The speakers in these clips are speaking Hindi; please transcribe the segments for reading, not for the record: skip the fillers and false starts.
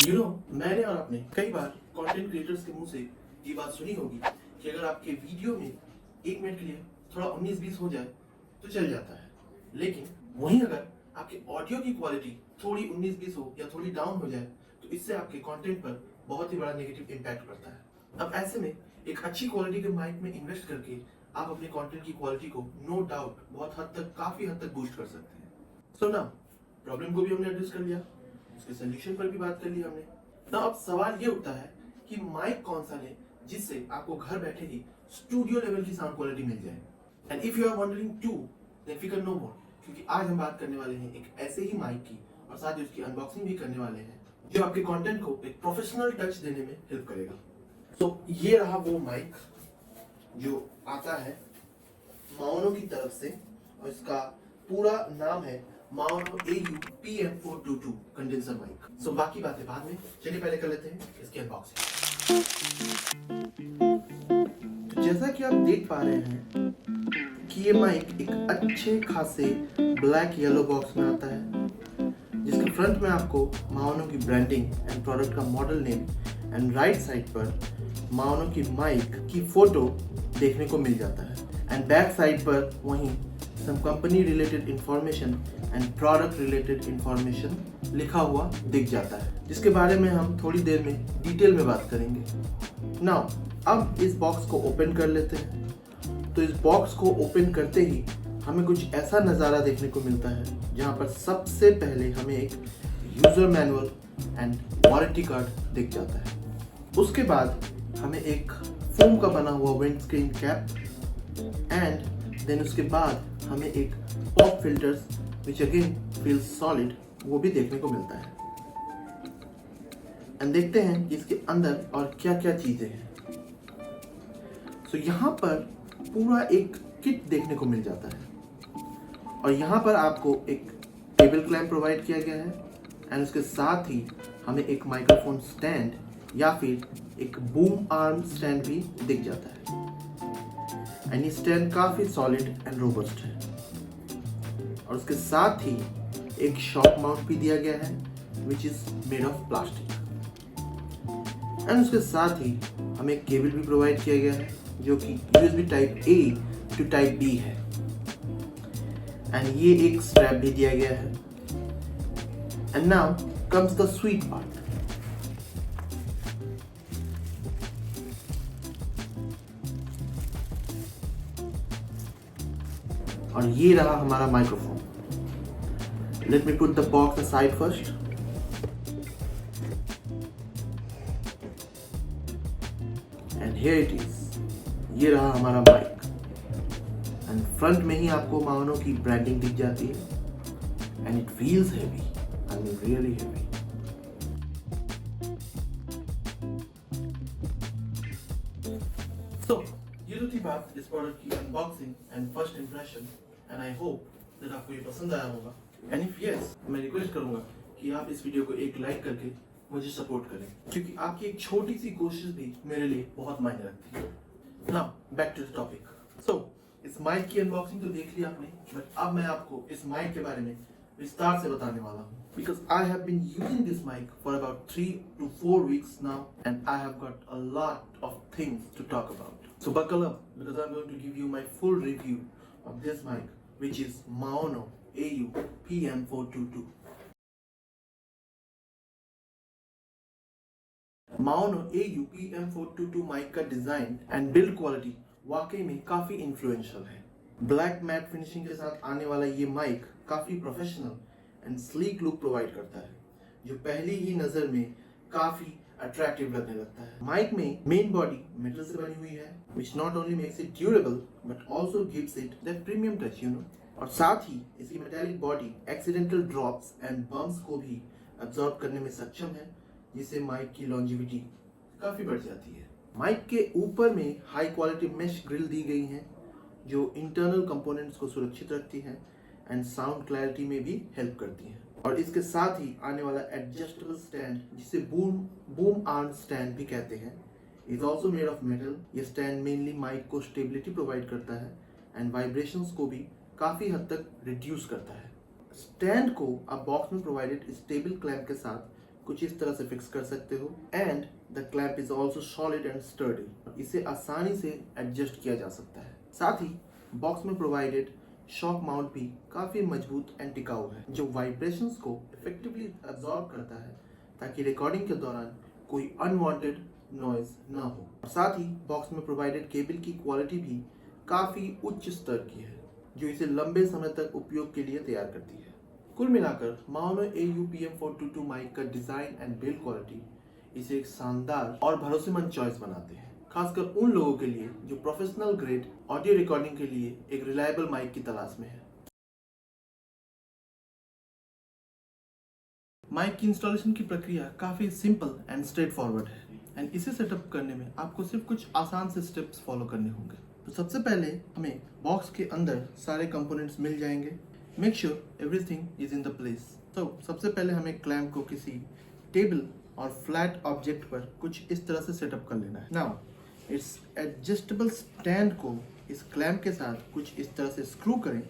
मैंने और आपने कई बार कंटेंट क्रिएटर्स के मुंह से ये बात सुनी होगी कि अगर आपके वीडियो में 1 मिनट के लिए थोड़ा 19-20 हो जाए तो चल जाता है, लेकिन वहीं अगर आपके ऑडियो की क्वालिटी थोड़ी 19-20 हो या थोड़ी डाउन हो जाए तो इससे आपके कंटेंट पर बहुत ही बड़ा नेगेटिव इम्पैक्ट पड़ता है। अब ऐसे में एक अच्छी क्वालिटी के माइक में इन्वेस्ट करके आप अपने कंटेंट की क्वालिटी को नो डाउट बहुत हद तक, काफी हद तक बूस्ट कर सकते हैं। सो ना, प्रॉब्लम को भी हमने एड्रेस कर लिया, उसके सोल्यूशन पर भी बात कर ली हमने। ना अब सवाल ये उठता है कि माइक कौन सा लें जिससे आपको घर बैठे ही स्टूडियो लेवल की साउंड क्वालिटी मिल जाए। And if you are wondering to, then फिकर नो मोर, क्योंकि आज हम बात करने वाले हैं एक ऐसे ही माइक की और साथ ही उसकी अनबॉक्सिंग भी करने वाले हैं जो आपके कंटेंट को एक प्रोफेशनल टच देने में हेल्प करेगा। तो ये रहा वो माइक जो आता है माओनो की तरफ से और इसका पूरा नाम है Maono AU PM422 condenser mic. So बाकी बातें बाद में, चलिए पहले कर लेते हैं इसकी अनबॉक्सिंग। तो जैसा कि आप देख पा रहे हैं कि ये माइक एक अच्छे खासे ब्लैक येलो बॉक्स में आता है, जिसके फ्रंट में आपको माओनो की ब्रांडिंग एंड प्रोडक्ट का model name and right side पर माओनो की माइक की फोटो देखने को मिल जाता है। एंड बैक साइड पर वहीं some company related information and product related information लिखा हुआ दिख जाता है, जिसके बारे में हम थोड़ी देर में डिटेल में बात करेंगे। नाउ अब इस बॉक्स को ओपन कर लेते हैं। तो इस बॉक्स को ओपन करते ही हमें कुछ ऐसा नज़ारा देखने को मिलता है जहाँ पर सबसे पहले हमें एक user manual and warranty card दिख जाता है। उसके बाद हमें एक फोम का बना हुआ windscreen cap and then उसके बाद हमें एक pop filters which again feels solid वो भी देखने को मिलता है। एंड देखते हैं कि इसके अंदर और क्या क्या चीज़ें हैं। सो यहाँ पर पूरा एक किट देखने को मिल जाता है और यहाँ पर आपको एक टेबल क्लैंप प्रोवाइड किया गया है एंड उसके साथ ही हमें एक माइक्रोफोन स्टैंड या फिर एक बूम आर्म स्टैंड भी दिख जाता है। एंड ये स्टैंड काफ़ी सॉलिड एंड रोबस्ट है और उसके साथ ही एक शॉक माउंट भी दिया गया है which is made of plastic. And उसके साथ ही हमें एक केबल भी प्रोवाइड किया गया है जो कि USB type A to type B है। एंड ये एक स्ट्रैप भी दिया गया है। And now comes the sweet part. और ये रहा हमारा microphone. Let me put the box aside first. And here it is, ये रहा हमारा माइक। एंड फ्रंट में ही आपको माओनो की ब्रांडिंग दिख जाती है and it feels heavy, I mean really heavy. So ये तो थी बात इस प्रोडक्ट की unboxing and first impression and I hope that आपको ये पसंद आया होगा। एंड इफ यस, मैं रिक्वेस्ट करूंगा कि आप इस वीडियो को एक लाइक करके मुझे सपोर्ट करें, क्योंकि आपकी एक छोटी सी कोशिश भी मेरे लिए बहुत मायने रखती है। Now back to the topic. So इस माइक की अनबॉक्सिंग तो देख ली आपने, बट अब मैं आपको इस माइक के बारे में विस्तार से बताने वाला हूँ, because I have been using this mic for about 3 to 4 weeks now and I have got a lot of things to talk about. So buckle up because I'm going to give you my full review of this mic, which is Maono AU PM422. Maono AU PM422 mic का डिजाइन एंड बिल्ड क्वालिटी वाकई में काफी इन्फ्लुएंशियल है। ब्लैक मैट फिनिशिंग के साथ आने वाला ये माइक काफी professional and sleek look provide करता है, जो पहली ही नजर में काफी अट्रैक्टिव लगने लगता है। माइक में मेन बॉडी मेटल से बनी हुई है, which not only makes it durable but also gives it that premium touch, you know। और साथ ही इसकी metallic body accidental drops and bumps को भी अब्सॉर्ब करने में सक्षम है, जिससे माइक की लॉन्जिविटी काफी बढ़ जाती है। माइक के ऊपर में हाई क्वालिटी मेश ग्रिल दी गई है जो इंटरनल कंपोनेंट्स को सुरक्षित रखती है एंड साउंड क्लैरिटी में भी हेल्प करती है। और इसके साथ ही आने वाला एडजस्टेबल स्टैंड, जिसे बूम आर्म स्टैंड भी कहते हैं, is also made of metal. ये स्टैंड मेनली माइक को स्टेबिलिटी प्रोवाइड करता है एंड वाइब्रेशंस को भी काफ़ी हद तक रिड्यूस करता है। स्टैंड को अब बॉक्स में प्रोवाइडेड स्टेबल क्लैंप के साथ कुछ इस तरह से फिक्स कर सकते हो। And the clamp is also solid and sturdy, इसे आसानी से एडजस्ट किया जा सकता है। साथ ही बॉक्स में प्रोवाइडेड शॉक माउंट भी काफ़ी मजबूत एंड टिकाऊ है, जो वाइब्रेशंस को इफेक्टिवली अब्जॉर्ब करता है ताकि रिकॉर्डिंग के दौरान कोई अनवांटेड नॉइज ना हो। साथ ही बॉक्स में प्रोवाइडेड केबल की क्वालिटी भी काफ़ी उच्च स्तर की है, जो इसे लंबे समय तक उपयोग के लिए तैयार करती है। कुल मिलाकर माओनो AUPM422 माइक का डिज़ाइन एंड बिल्ड क्वालिटी इसे एक शानदार और भरोसेमंद चॉइस बनाते हैं, खासकर उन लोगों के लिए जो प्रोफेशनल ग्रेड ऑडियो रिकॉर्डिंग के लिए एक रिलायबल माइक की तलाश में है। माइक की इंस्टॉलेशन की प्रक्रिया काफ़ी सिंपल एंड स्ट्रेट फॉरवर्ड है, एंड इसे सेटअप करने में आपको सिर्फ कुछ आसान से स्टेप्स फॉलो करने होंगे। तो सबसे पहले हमें बॉक्स के अंदर सारे कंपोनेंट्स मिल जाएंगे। Make sure everything is in the place. तो सबसे पहले हमें क्लैंप को किसी टेबल और फ्लैट ऑब्जेक्ट पर कुछ इस तरह से सेटअप कर लेना है। नाउ इस एडजस्टेबल स्टैंड को इस क्लैंप के साथ कुछ इस तरह से स्क्रू करें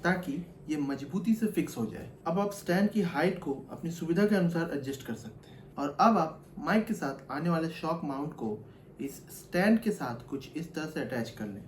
ताकि ये मजबूती से फिक्स हो जाए। अब आप स्टैंड की हाइट को अपनी सुविधा के अनुसार एडजस्ट कर सकते हैं। और अब आप माइक के साथ आने वाले शॉक माउंट को इस स्टैंड के साथ कुछ इस तरह से अटैच कर लें।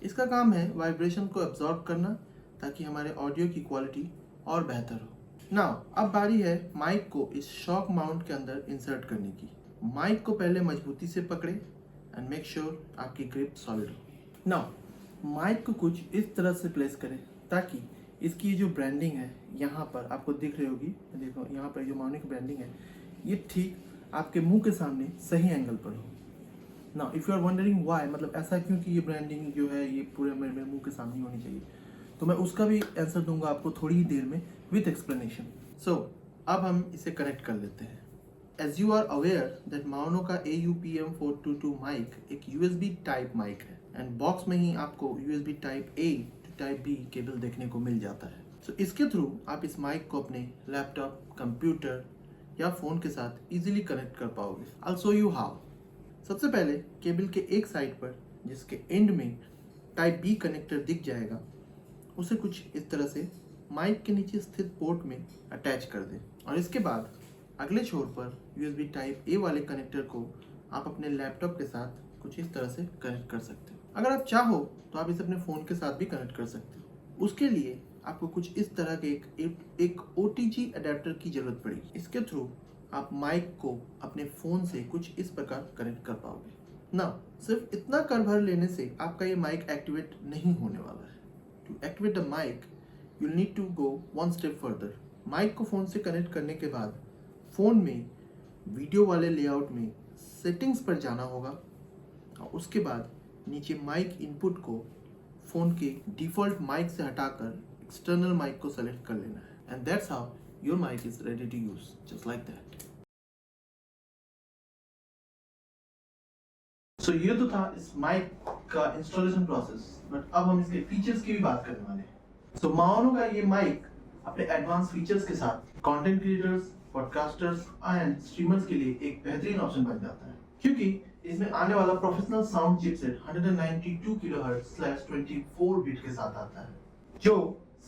इसका काम है वाइब्रेशन को एब्जॉर्ब करना ताकि हमारे ऑडियो की क्वालिटी और बेहतर हो। नाउ अब बारी है माइक को इस शॉक माउंट के अंदर इंसर्ट करने की। माइक को पहले मजबूती से पकड़े एंड मेक श्योर आपकी ग्रिप सॉलिड हो। नाउ माइक को कुछ इस तरह से प्लेस करें ताकि इसकी जो ब्रांडिंग है यहाँ पर आपको दिख रही होगी, देखो यहाँ पर जो माउंट की ब्रांडिंग है ये ठीक आपके मुंह के सामने सही एंगल पर हो। Now if you are wondering why, मतलब ऐसा क्यों कि ये ब्रांडिंग जो है ये पूरे मेरे मुंह के सामने होनी चाहिए, तो मैं उसका भी आंसर दूंगा आपको थोड़ी ही देर में विथ एक्सप्लेनेशन। सो अब हम इसे कनेक्ट कर लेते हैं। As you are aware that Maono का AUPM422 माइक एक USB टाइप माइक है, एंड बॉक्स में ही आपको USB type A to type B cable देखने को मिल जाता है। सो इसके थ्रू आप इस माइक को अपने लैपटॉप, कंप्यूटर या फ़ोन के साथ इजीली कनेक्ट कर पाओगे। I will show you how. सबसे पहले केबल के एक साइड पर जिसके एंड में टाइप B कनेक्टर दिख जाएगा, उसे कुछ इस तरह से माइक के नीचे स्थित पोर्ट में अटैच कर दें, और इसके बाद अगले छोर पर USB टाइप A वाले कनेक्टर को आप अपने लैपटॉप के साथ कुछ इस तरह से कनेक्ट कर सकते हो। अगर आप चाहो तो आप इसे अपने फ़ोन के साथ भी कनेक्ट कर सकते हो। उसके लिए आपको कुछ इस तरह के एक OTG अडेप्टर की ज़रूरत पड़ेगी। इसके थ्रू आप माइक को अपने फ़ोन से कुछ इस प्रकार कनेक्ट कर पाओगे। ना सिर्फ इतना कर भर लेने से आपका ये माइक एक्टिवेट नहीं होने वाला है। To activate the mic, you'll need to go one step further. Mic को फ़ोन से कनेक्ट करने के बाद फ़ोन में वीडियो वाले लेआउट में सेटिंग्स पर जाना होगा, और उसके बाद नीचे माइक इनपुट को फ़ोन के डिफ़ॉल्ट माइक से हटाकर एक्सटर्नल माइक को सेलेक्ट कर लेना है, and that's how your mic is ready to use, just like that. So ये तो था इस माइक का इंस्टॉलेशन प्रोसेस, बट अब हम इसके फीचर्स की भी बात करने वाले हैं। सो माओनो का ये माइक अपने एडवांस फीचर्स के साथ content creators, podcasters and streamers के लिए एक बेहतरीन ऑप्शन बन जाता है, क्योंकि इसमें आने वाला professional sound chipset 192 kHz/24 bit के साथ आता है, जो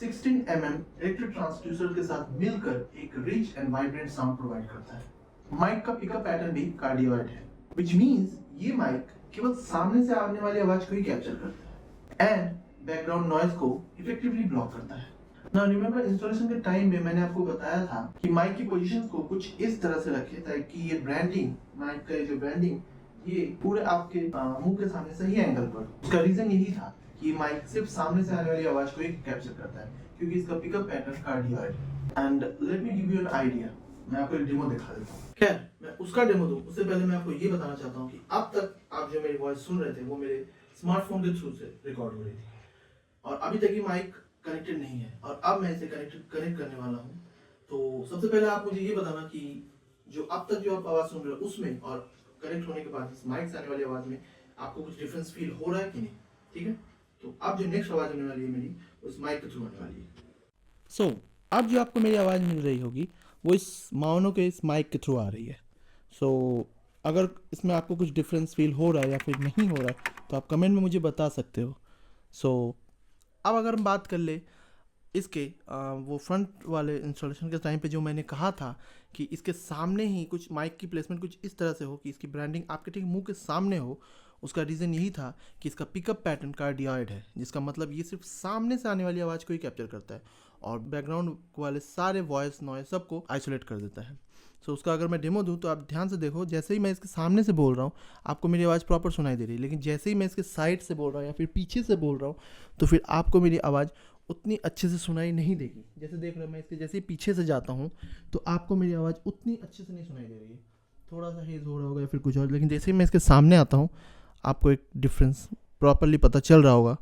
16 mm इलेक्ट्रिक ट्रांसड्यूसर के साथ मिलकर एक rich and vibrant sound provide करता है। माइक का पिकअप पैटर्न भी कार्डियोइड है, which means ये माइक केवल सामने से आने वाली आवाज को ही कैप्चर करता है एंड बैकग्राउंड नॉइज को इफेक्टिवली ब्लॉक करता है। नाउ रिमेंबर, इंस्टॉलेशन के टाइम में मैंने आपको बताया था कि माइक की पोजीशंस को कुछ इस तरह से रखें ताकि ये ब्रांडिंग, माइक का जो ब्रांडिंग, ये पूरे आपके मुंह के सामने सही एंगल पर। उसका रीजन यही था कि माइक सिर्फ सामने से आने वाली आवाज को ही कैप्चर करता है, क्योंकि इसका pickup pattern cardioid. And let me give you an idea, मैं आपको एक डेमो दिखा देता हूँ। खैर, मैं उसका डेमो दूं उससे पहले मैं आपको ये बताना चाहता हूँ कि अब तक आप जो मेरी वॉइस सुन रहे थे वो मेरे स्मार्टफोन के थ्रू से रिकॉर्ड हो रही थी, और अभी तक ये माइक कनेक्टेड नहीं है, और अब मैं इसे कनेक्ट करने वाला हूँ। तो सबसे पहले आप मुझे ये बताना कि जो अब तक जो आप आवाज़ सुन रहे हो उसमें और कनेक्ट होने के बाद इस माइक से आने वाली आवाज़ में आपको कुछ डिफरेंस फील हो रहा है कि नहीं। ठीक है, तो अब जो नेक्स्ट आवाज़ होने वाली है मेरी, उस माइक के थ्रू आने वाली है। सो अब जो आपको मेरी आवाज़ मिल रही होगी वो इस माउनो के इस माइक के थ्रू आ रही है। सो अगर इसमें आपको कुछ डिफरेंस फील हो रहा है या फिर नहीं हो रहा है तो आप कमेंट में मुझे बता सकते हो। सो अब अगर हम बात कर ले इसके वो फ्रंट वाले इंस्टॉलेशन के टाइम पे जो मैंने कहा था कि इसके सामने ही कुछ माइक की प्लेसमेंट कुछ इस तरह से हो कि इसकी ब्रांडिंग आपके ठीक मुंह के सामने हो, उसका रीज़न यही था कि इसका पिकअप पैटर्न कार्डियॉइड है, जिसका मतलब ये सिर्फ सामने से आने वाली आवाज़ को ही कैप्चर करता है और बैकग्राउंड वाले सारे वॉइस नॉइस सबको आइसोलेट कर देता है। सो उसका अगर मैं डेमो दूं तो आप ध्यान से देखो, जैसे ही मैं इसके सामने से बोल रहा हूँ आपको मेरी आवाज़ प्रॉपर सुनाई दे रही है, लेकिन जैसे ही मैं इसके साइड से बोल रहा हूँ या फिर पीछे से बोल रहा हूँ तो फिर आपको मेरी आवाज़ उतनी अच्छे से सुनाई नहीं देगी। जैसे देख रहे हो मैं इसके जैसे ही पीछे से जाता हूँ तो आपको मेरी आवाज़ उतनी अच्छे से नहीं सुनाई दे रही है, थोड़ा सा हेज हो रहा होगा या फिर कुछ और, लेकिन जैसे ही मैं इसके सामने आता हूँ आपको एक डिफरेंस प्रॉपरली पता चल रहा होगा।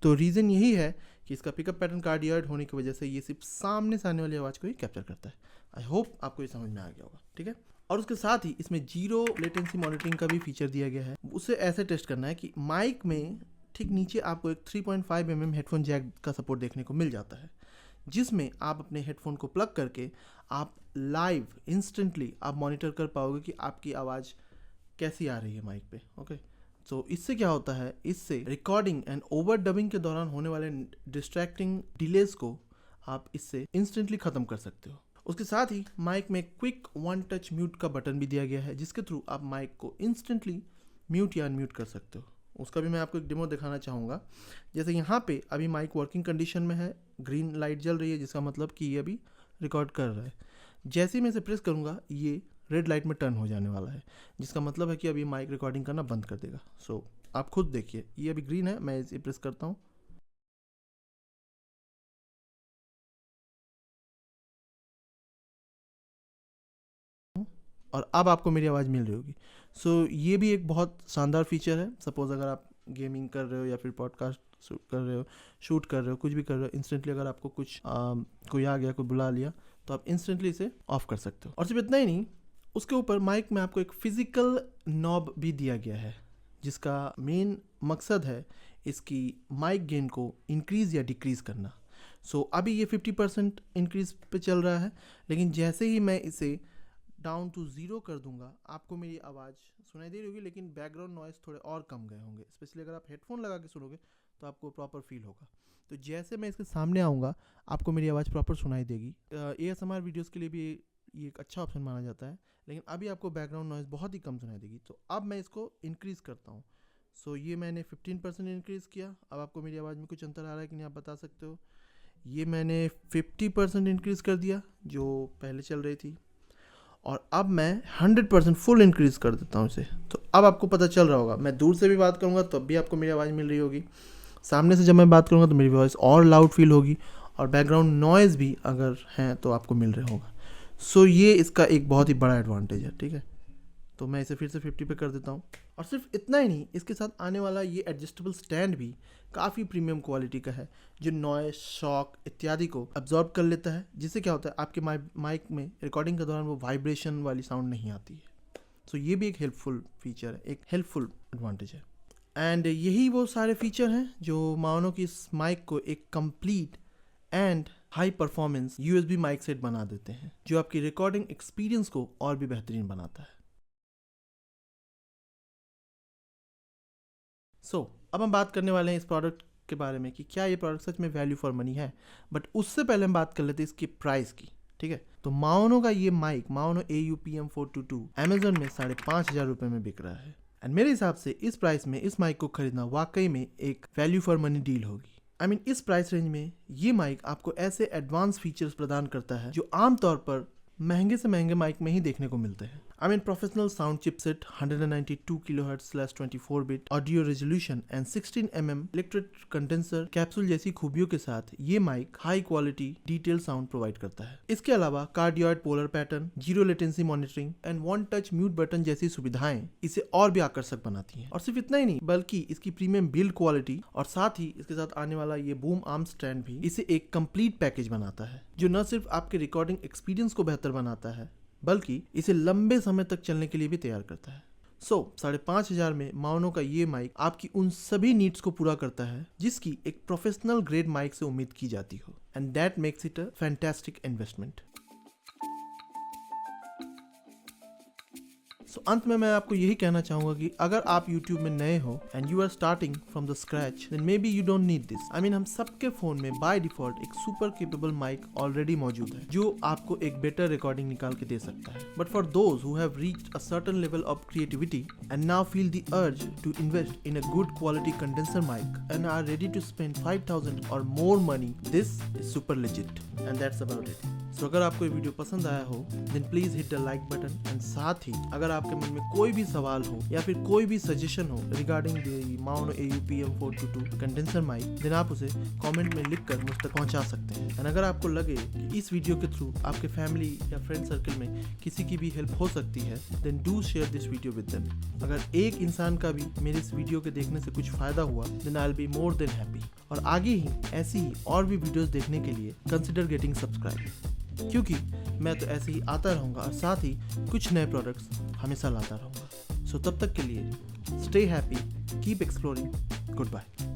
तो रीज़न यही है कि इसका पिकअप पैटर्न कार्डियॉइड होने की वजह से ये सिर्फ सामने से आने वाली आवाज़ को ही कैप्चर करता है। आई होप आपको ये समझ में आ गया होगा, ठीक है। और उसके साथ ही इसमें जीरो लेटेंसी मॉनिटरिंग का भी फीचर दिया गया है। उसे ऐसे टेस्ट करना है कि माइक में ठीक नीचे आपको एक 3.5 mm हेडफोन जैक का सपोर्ट देखने को मिल जाता है, जिसमें आप अपने हेडफोन को प्लग करके आप लाइव इंस्टेंटली आप मॉनिटर कर पाओगे कि आपकी आवाज़ कैसी आ रही है माइक पे। ओके, तो इससे क्या होता है, इससे रिकॉर्डिंग एंड ओवर डबिंग के दौरान होने वाले डिस्ट्रैक्टिंग डिलेज को आप इससे इंस्टेंटली ख़त्म कर सकते हो। उसके साथ ही माइक में क्विक वन टच म्यूट का बटन भी दिया गया है, जिसके थ्रू आप माइक को इंस्टेंटली म्यूट या अनम्यूट कर सकते हो। उसका भी मैं आपको एक डेमो दिखाना चाहूँगा। जैसे यहाँ पे अभी माइक वर्किंग कंडीशन में है, ग्रीन लाइट जल रही है, जिसका मतलब कि ये अभी रिकॉर्ड कर रहा है। जैसे ही मैं इसे प्रेस करूँगा ये रेड लाइट में टर्न हो जाने वाला है, जिसका मतलब है कि अभी माइक रिकॉर्डिंग करना बंद कर देगा। सो आप खुद देखिए, ये अभी ग्रीन है, मैं इसे प्रेस करता हूँ, और अब आपको मेरी आवाज़ मिल रही होगी। सो ये भी एक बहुत शानदार फीचर है। सपोज़ अगर आप गेमिंग कर रहे हो या फिर पॉडकास्ट कर रहे हो, शूट कर रहे हो, कुछ भी कर रहे हो, इंस्टेंटली अगर आपको कुछ कोई आ गया, कोई बुला लिया, तो आप इंस्टेंटली इसे ऑफ कर सकते हो। और सिर्फ इतना ही नहीं, उसके ऊपर माइक में आपको एक फिजिकल नॉब भी दिया गया है, जिसका मेन मकसद है इसकी माइक गेन को इंक्रीज़ या डिक्रीज़ करना। सो अभी ये 50% इंक्रीज़ पे चल रहा है, लेकिन जैसे ही मैं इसे डाउन टू 0 कर दूंगा आपको मेरी आवाज़ सुनाई दे रही होगी, लेकिन बैकग्राउंड नॉइस थोड़े और कम गए होंगे। स्पेशली अगर आप हेडफोन लगा के सुनोगे तो आपको प्रॉपर फील होगा। तो जैसे मैं इसके सामने आऊँगा आपको मेरी आवाज़ प्रॉपर सुनाई देगी। ASMR वीडियोज़ के लिए भी ये एक अच्छा ऑप्शन माना जाता है, लेकिन अभी आपको बैकग्राउंड नॉइस बहुत ही कम सुनाई देगी। तो अब मैं इसको इंक्रीज़ करता हूँ। सो ये मैंने 15% इंक्रीज़ किया। अब आपको मेरी आवाज़ में कुछ अंतर आ रहा है कि नहीं आप बता सकते हो। ये मैंने 50% इंक्रीज़ कर दिया जो पहले चल रही थी, और अब मैं 100% फुल इंक्रीज़ कर देता हूँ इसे। तो अब आपको पता चल रहा होगा, मैं दूर से भी बात करूँगा तब भी आपको मेरी आवाज़ मिल रही होगी, सामने से जब मैं बात करूँगा तो मेरी वॉइस और लाउड फील होगी, और बैकग्राउंड नॉइज़ भी अगर हैं तो आपको मिल रहा होगा। सो ये इसका एक बहुत ही बड़ा एडवांटेज है, ठीक है। तो मैं इसे फिर से 50 पे कर देता हूँ। और सिर्फ इतना ही नहीं, इसके साथ आने वाला ये एडजस्टेबल स्टैंड भी काफ़ी प्रीमियम क्वालिटी का है, जो नॉइस, शॉक इत्यादि को अब्जॉर्ब कर लेता है, जिससे क्या होता है आपके माइक में रिकॉर्डिंग के दौरान वो वाइब्रेशन वाली साउंड नहीं आती है। सो ये भी एक हेल्पफुल फीचर है, एक हेल्पफुल एडवांटेज है। एंड यही वो सारे फीचर हैं जो मानो कि इस माइक को एक complete and high performance USB mic set बना देते हैं, जो आपकी रिकॉर्डिंग एक्सपीरियंस को और भी बेहतरीन बनाता है। अब हम बात करने वाले हैं इस प्रोडक्ट के बारे में कि क्या ये प्रोडक्ट सच में वैल्यू फॉर मनी है। बट उससे पहले हम बात कर लेते हैं इसकी प्राइस की, ठीक है। तो माओनो का ये माइक, माओनो AUPM422 अमेजोन में 5,500 रुपये में बिक रहा है। एंड मेरे हिसाब से इस प्राइस में इस माइक को खरीदना वाकई में एक वैल्यू फॉर मनी डील होगी। आई मीन इस प्राइस रेंज में ये माइक आपको ऐसे एडवांस फीचर्स प्रदान करता है जो आमतौर पर महंगे से महंगे माइक में ही देखने को मिलते हैं। I mean professional sound chipset, 192 kHz/24 bit audio resolution and 16 mm electric condenser capsule जैसी खूबियों के साथ ये mic high quality detail sound provide करता है। इसके अलावा cardioid polar pattern, zero latency monitoring and one touch mute button जैसी सुविधाएं इसे और भी आकर्षक बनाती हैं। और सिर्फ इतना ही नहीं, बल्कि इसकी प्रीमियम बिल्ड क्वालिटी और साथ ही इसके साथ आने वाला ये बूम आर्म स्टैंड भी इसे एक कंप्लीट पैकेज बनाता है, जो न सिर्फ आपके रिकॉर्डिंग एक्सपीरियंस को बेहतर बनाता है बल्कि इसे लंबे समय तक चलने के लिए भी तैयार करता है। 5,500 में माओनो का ये माइक आपकी उन सभी नीड्स को पूरा करता है जिसकी एक प्रोफेशनल ग्रेड माइक से उम्मीद की जाती हो, and that makes it a fantastic investment. So अंत में मैं आपको यही कहना चाहूंगा कि अगर आप YouTube में नए हो and you are starting from the scratch, then maybe you don't need this. I mean हम सबके फोन में बाय डिफॉल्ट एक सुपर केपेबल माइक ऑलरेडी मौजूद है जो आपको एक बेटर रिकॉर्डिंग निकाल के दे सकता है। But for those who have reached a certain level of creativity and now feel the urge to invest in a good quality condenser mic and are ready to spend 5000 और more money, this is super legit and that's about it. So अगर आपको ये वीडियो पसंद आया हो then please hit the like button and साथ ही अगर आपके मन में कोई भी सवाल हो या फिर कोई भी सजेशन हो regarding the Maono AU-PM422 condenser mic, then आप उसे कमेंट में लिखकर मुझ तक पहुंचा सकते हैं। एंड अगर आपको लगे कि इस वीडियो के थ्रू आपके फैमिली या फ्रेंड सर्कल में किसी की भी हेल्प हो सकती है, then do share this video with them. अगर एक इंसान का भी मेरे इस वीडियो के देखने से कुछ फायदा हुआ then I will be more than happy. और आगे ही ऐसी ही और भी वीडियोस देखने के लिए कंसिडर गेटिंग सब्सक्राइब, क्योंकि मैं तो ऐसे ही आता रहूँगा और साथ ही कुछ नए प्रोडक्ट्स हमेशा लाता रहूँगा। सो तब तक के लिए stay happy, keep exploring, good bye.